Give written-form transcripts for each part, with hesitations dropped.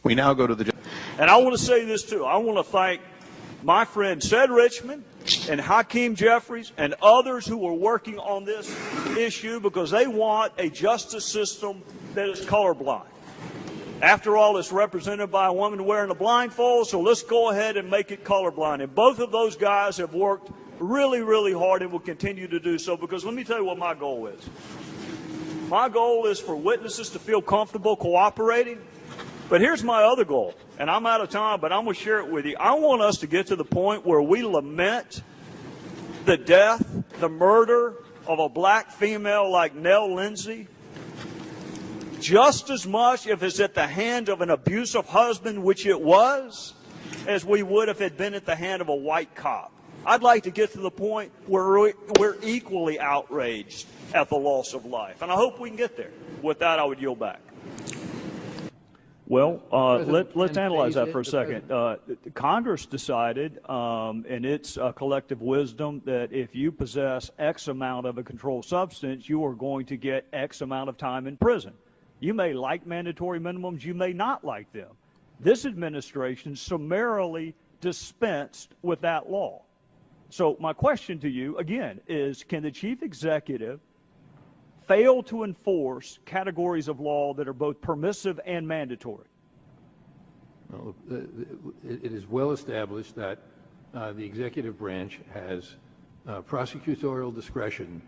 We now go to the... And I want to say this, too. I want to thank my friend Sid Richmond and Hakeem Jeffries and others who are working on this issue because they want a justice system that is colorblind. After all, it's represented by a woman wearing a blindfold, so let's go ahead and make it colorblind. And both of those guys have worked really, really hard and will continue to do so because let me tell you what my goal is. My goal is for witnesses to feel comfortable cooperating. But here's my other goal, and I'm out of time, but I'm going to share it with you. I want us to get to the point where we lament the death, the murder of a black female like Nell Lindsay, just as much if it's at the hand of an abusive husband, which it was, as we would if it had been at the hand of a white cop. I'd like to get to the point where we're equally outraged at the loss of life, and I hope we can get there. With that, I would yield back. Well, let's analyze that for a second. Congress decided in its collective wisdom that if you possess X amount of a controlled substance, you are going to get X amount of time in prison. You may like mandatory minimums, you may not like them. This administration summarily dispensed with that law. So my question to you, again, is can the chief executive fail to enforce categories of law that are both permissive and mandatory? Well, it is well established that the executive branch has prosecutorial discretion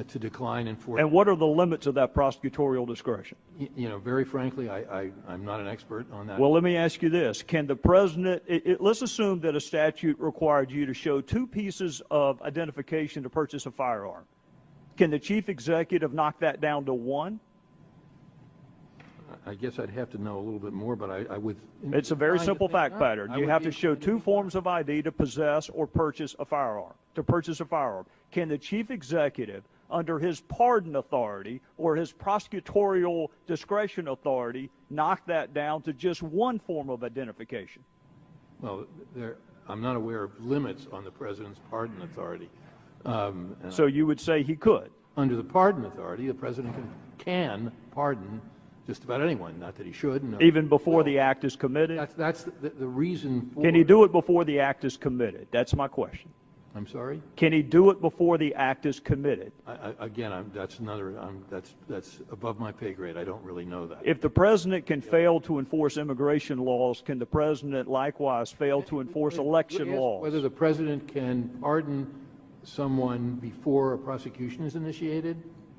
to decline enforcement. And what are the limits of that prosecutorial discretion? You know, very frankly, I'm not an expert on that. Well, let me ask you this. Can the president, let's assume that a statute required you to show 2 pieces of identification to purchase a firearm. Can the chief executive knock that down to 1? I guess I'd have to know a little bit more, but I would... It's a very simple fact pattern. You have to show 2 forms of ID to possess or purchase a firearm. Can the chief executive, under his pardon authority or his prosecutorial discretion authority, knock that down to just 1 form of identification? Well, I'm not aware of limits on the president's pardon authority. So you would say he could? Under the pardon authority, the president can pardon just about anyone, not that he should. No. Even before the act is committed? That's the reason for... Can he do it before the act is committed? That's my question. I'm sorry? Can he do it before the act is committed? That's above my pay grade. I don't really know that. If the president can fail to enforce immigration laws, can the president likewise fail to enforce election laws? Whether the president can pardon someone before a prosecution is initiated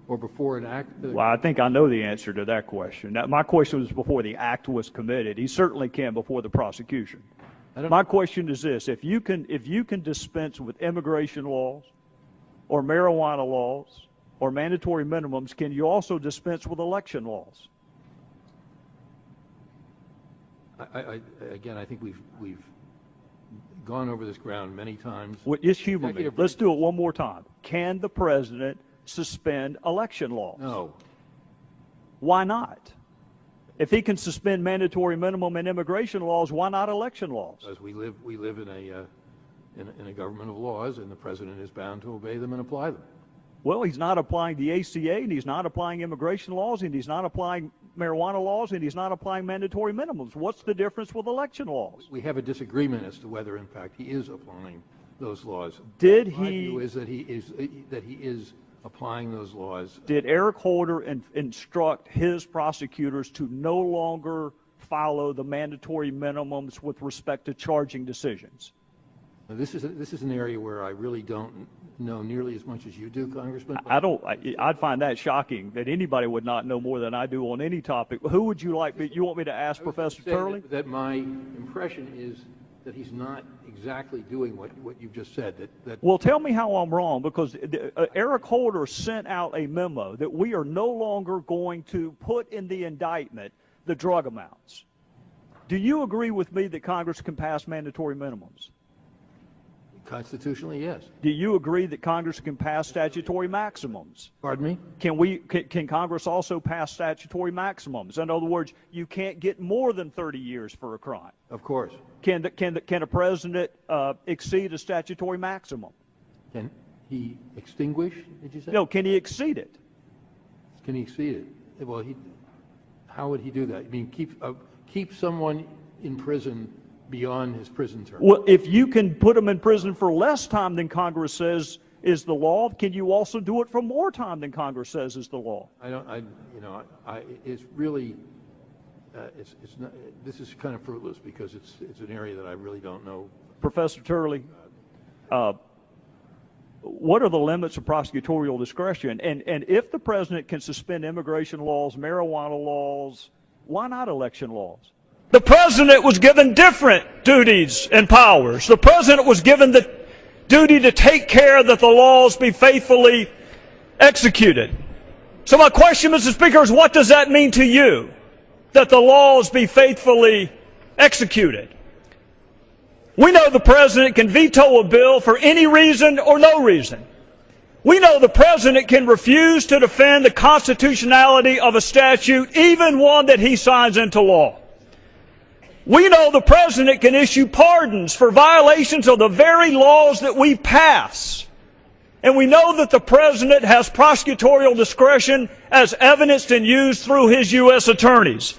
or before an act? Well, I think I know the answer to that question. Now, my question was before the act was committed. He certainly can before the prosecution. My question is this: if you can dispense with immigration laws or marijuana laws or mandatory minimums, can you also dispense with election laws? Again, I think we've gone over this ground many times. Well, just humor me. Let's do it one more time. Can the president suspend election laws? No. Why not? If he can suspend mandatory minimum and immigration laws, why not election laws? Because we live in a government of laws, and the president is bound to obey them and apply them. Well, he's not applying the ACA, and he's not applying immigration laws, and he's not applying marijuana laws, and he's not applying mandatory minimums. What's the difference with election laws? We have a disagreement as to whether, in fact, he is applying those laws. My view is that he is applying those laws. Did Eric Holder instruct his prosecutors to no longer follow the mandatory minimums with respect to charging decisions? Now, this is an area where I really don't know nearly as much as you do, Congressman. I'd find that shocking that anybody would not know more than I do on any topic. Who would you like? You want me to ask Professor Turley? That my impression is that he's not exactly doing what you've just said. Well, tell me how I'm wrong, because Eric Holder sent out a memo that we are no longer going to put in the indictment the drug amounts. Do you agree with me that Congress can pass mandatory minimums? Constitutionally, yes. Do you agree that Congress can pass statutory maximums? Pardon me? Can Congress also pass statutory maximums? In other words, you can't get more than 30 years for a crime. Of course. Can a president exceed a statutory maximum? Can he extinguish, did you say? No, can he exceed it? Can he exceed it? Well, how would he do that? I mean, keep someone in prison beyond his prison term. Well, if you can put them in prison for less time than Congress says is the law, can you also do it for more time than Congress says is the law? It's really, it's not, this is kind of fruitless because it's an area that I really don't know. Professor Turley, what are the limits of prosecutorial discretion? And if the president can suspend immigration laws, marijuana laws, why not election laws? The president was given different duties and powers. The president was given the duty to take care that the laws be faithfully executed. So my question, Mr. Speaker, is what does that mean to you, that the laws be faithfully executed? We know the president can veto a bill for any reason or no reason. We know the president can refuse to defend the constitutionality of a statute, even one that he signs into law. We know the president can issue pardons for violations of the very laws that we pass. And we know that the president has prosecutorial discretion as evidenced and used through his U.S. attorneys.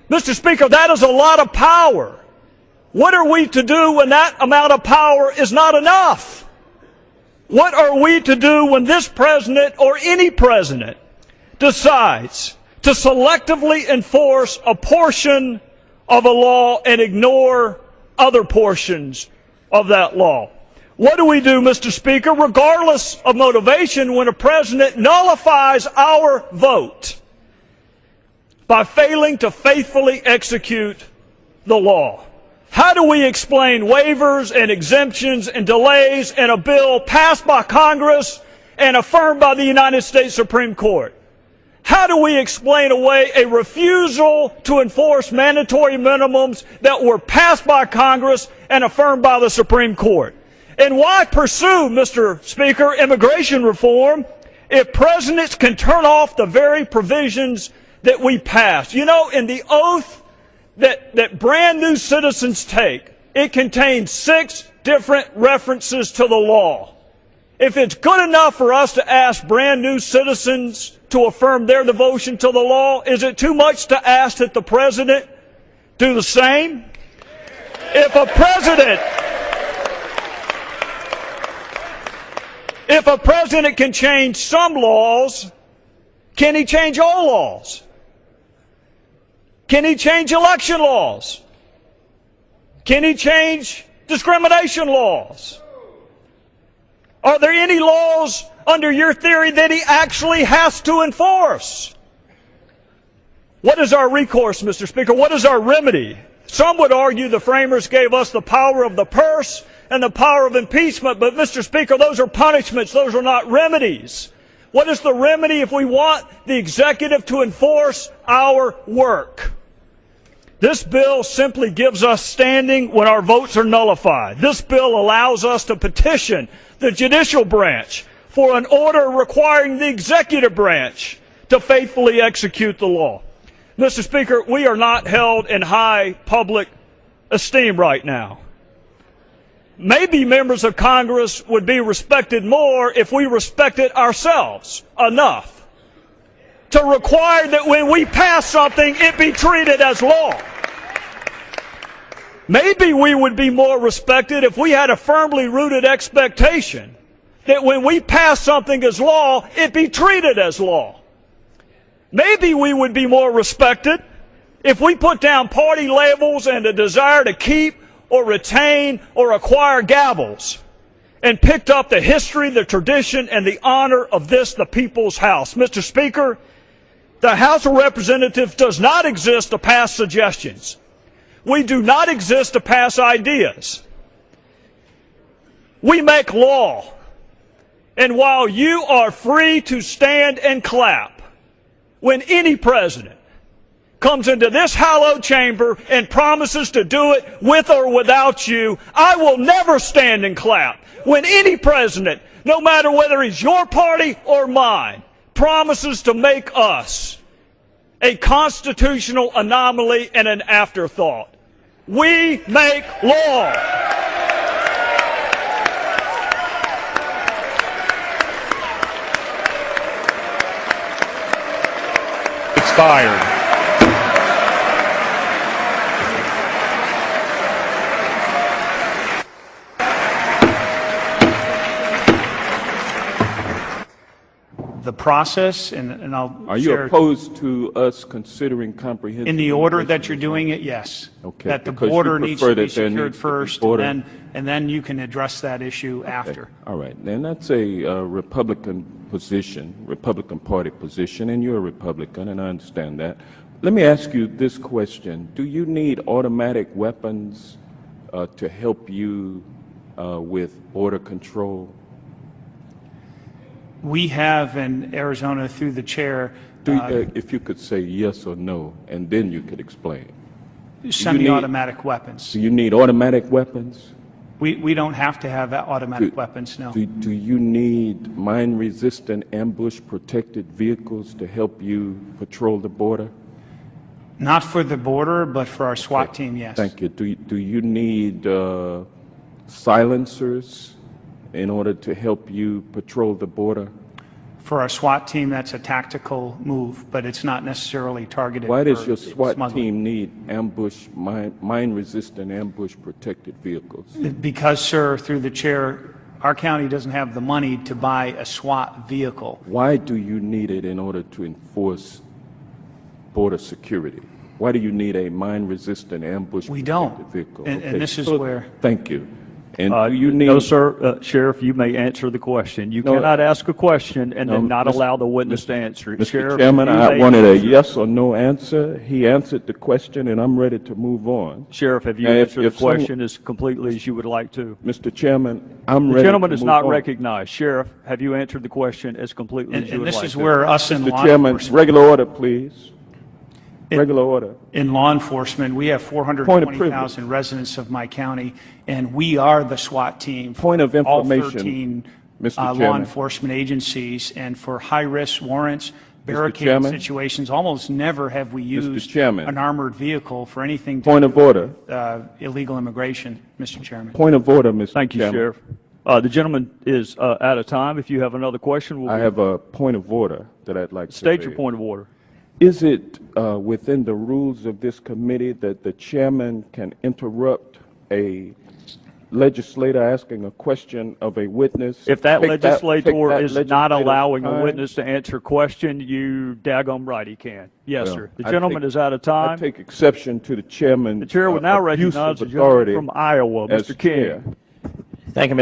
Mr. Speaker, that is a lot of power. What are we to do when that amount of power is not enough? What are we to do when this president or any president decides to selectively enforce a portion of a law and ignore other portions of that law? What do we do, Mr. Speaker, regardless of motivation, when a president nullifies our vote by failing to faithfully execute the law? How do we explain waivers and exemptions and delays in a bill passed by Congress and affirmed by the United States Supreme Court? How do we explain away a refusal to enforce mandatory minimums that were passed by Congress and affirmed by the Supreme Court? And why pursue, Mr. Speaker, immigration reform if presidents can turn off the very provisions that we pass? You know, in the oath that brand new citizens take, it contains 6 different references to the law. If it's good enough for us to ask brand new citizens to affirm their devotion to the law, is it too much to ask that the president do the same? If a president can change some laws, can he change all laws? Can he change election laws? Can he change discrimination laws? Are there any laws under your theory that he actually has to enforce? What is our recourse, Mr. Speaker? What is our remedy? Some would argue the framers gave us the power of the purse and the power of impeachment, but Mr. Speaker, those are punishments, those are not remedies. What is the remedy if we want the executive to enforce our work? This bill simply gives us standing when our votes are nullified. This bill allows us to petition the judicial branch for an order requiring the executive branch to faithfully execute the law. Mr. Speaker, we are not held in high public esteem right now. Maybe members of Congress would be respected more if we respected ourselves enough to require that when we pass something, it be treated as law. Maybe we would be more respected if we had a firmly rooted expectation that when we pass something as law, it be treated as law. Maybe we would be more respected if we put down party labels and a desire to keep or retain or acquire gavels and picked up the history, the tradition, and the honor of this, the people's house. Mr. Speaker, the House of Representatives does not exist to pass suggestions. We do not exist to pass ideas. We make law. And while you are free to stand and clap when any president comes into this hallowed chamber and promises to do it with or without you, I will never stand and clap when any president, no matter whether he's your party or mine, promises to make us a constitutional anomaly and an afterthought. We make law. Expired. process, and I'll Are you share opposed to us considering comprehensive? in the order that immigration you're doing it, yes. Okay, That the because you border needs prefer to be that there secured needs to be first, border- and then you can address that issue after. All right, and that's a Republican position, Republican Party position, and you're a Republican, and I understand that. Let me ask you this question. Do you need automatic weapons to help you with border control? We have in Arizona, through the chair, If you could say yes or no, and then you could explain. semi-automatic weapons. Do you need automatic weapons? We don't have to have automatic weapons, no. Do you need mine-resistant, ambush-protected vehicles to help you patrol the border? Not for the border, but for our SWAT team, yes. Thank you. Do you need silencers in order to help you patrol the border? For our SWAT team, that's a tactical move, but it's not necessarily targeted. Why does for your SWAT smuggling. team need mine-resistant, ambush-protected vehicles? Because, sir, through the chair, our county doesn't have the money to buy a SWAT vehicle. Why do you need it in order to enforce border security? Why do you need a mine-resistant, ambush-protected We don't. vehicle? And this is where. Thank you. And do you need? No, sir. Sheriff, you may answer the question. You cannot ask a question and then not allow the witness to answer it. Mr. Sheriff, Chairman, you I may wanted a answer. yes or no answer. He answered the question, and I'm ready to move on. Sheriff, have you Now, answered the if someone- question as completely as you would like to? Mr. Chairman, I'm The ready gentleman to is move not on. recognized. Sheriff, have you answered the question as completely as you And would this like is to? where us in Mr. law Chairman, enforcement. regular order, please. Regular order. In law enforcement, we have Point of 420,000 residents of my county, and we are the SWAT team. Point of All information, 13 Mr. law Chairman. enforcement agencies, and for high-risk warrants, barricade Chairman. situations, almost never have we used Chairman. an armored vehicle for anything to Point do of order. with illegal immigration, Mr. Chairman. Point of order, Mr. Thank you, Chairman. Sheriff. The gentleman is out of time. If you have another question, I have a point of order that I'd like to state raise. your point of order. Is it within the rules of this committee that the chairman can interrupt a legislator asking a question of a witness? If that take legislator that is not legislator's allowing a time? witness to answer a question, you daggum right he can. Yes, Well, sir. The I gentleman take- is out of I time. take exception to the chairman's The chair will now abuse recognize of the gentleman authority from Iowa, as Mr. King. chair. Thank you, Mr.